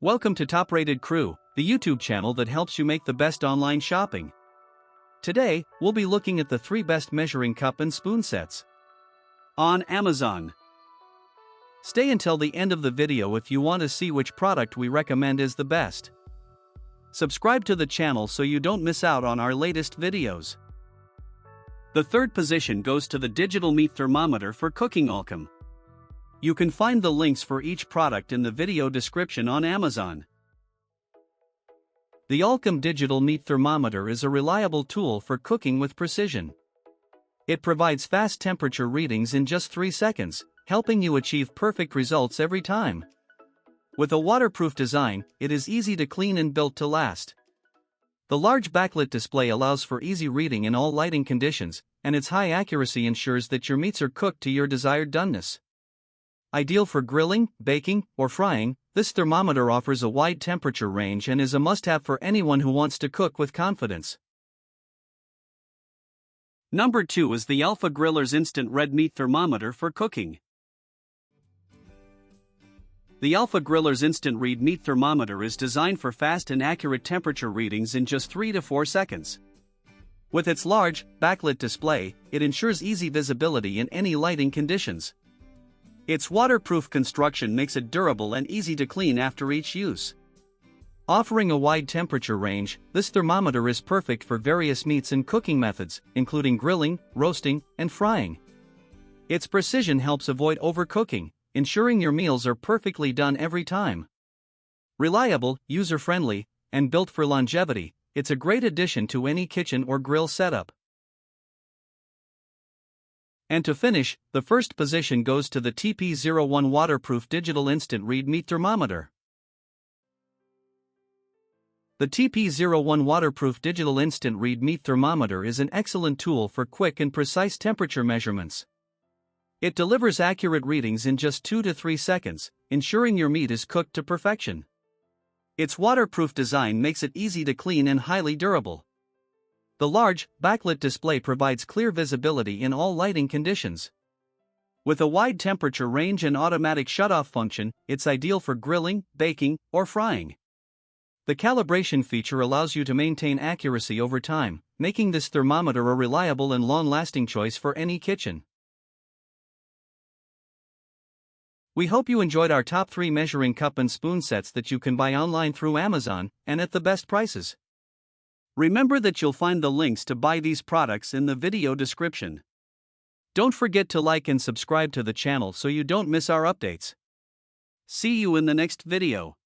Welcome to Top Rated Crew, the YouTube channel that helps you make the best online shopping. Today, we'll be looking at the 3 best measuring cup and spoon sets on Amazon. Stay until the end of the video if you want to see which product we recommend is the best. Subscribe to the channel so you don't miss out on our latest videos. The third position goes to the digital meat thermometer for cooking Allcom. You can find the links for each product in the video description on Amazon. The Allcom Digital Meat Thermometer is a reliable tool for cooking with precision. It provides fast temperature readings in just 3 seconds, helping you achieve perfect results every time. With a waterproof design, it is easy to clean and built to last. The large backlit display allows for easy reading in all lighting conditions, and its high accuracy ensures that your meats are cooked to your desired doneness. Ideal for grilling, baking, or frying, this thermometer offers a wide temperature range and is a must-have for anyone who wants to cook with confidence. Number 2 is the Alpha Grillers Instant Red Meat Thermometer for cooking. The Alpha Grillers Instant Red Meat Thermometer is designed for fast and accurate temperature readings in just 3 to 4 seconds. With its large, backlit display, it ensures easy visibility in any lighting conditions. Its waterproof construction makes it durable and easy to clean after each use. Offering a wide temperature range, this thermometer is perfect for various meats and cooking methods, including grilling, roasting, and frying. Its precision helps avoid overcooking, ensuring your meals are perfectly done every time. Reliable, user-friendly, and built for longevity, it's a great addition to any kitchen or grill setup. And to finish, the first position goes to the TP01 Waterproof Digital Instant Red Meat Thermometer. The TP01 Waterproof Digital Instant Red Meat Thermometer is an excellent tool for quick and precise temperature measurements. It delivers accurate readings in just 2 to 3 seconds, ensuring your meat is cooked to perfection. Its waterproof design makes it easy to clean and highly durable. The large, backlit display provides clear visibility in all lighting conditions. With a wide temperature range and automatic shutoff function, it's ideal for grilling, baking, or frying. The calibration feature allows you to maintain accuracy over time, making this thermometer a reliable and long-lasting choice for any kitchen. We hope you enjoyed our top 3 measuring cup and spoon sets that you can buy online through Amazon, and at the best prices. Remember that you'll find the links to buy these products in the video description. Don't forget to like and subscribe to the channel so you don't miss our updates. See you in the next video.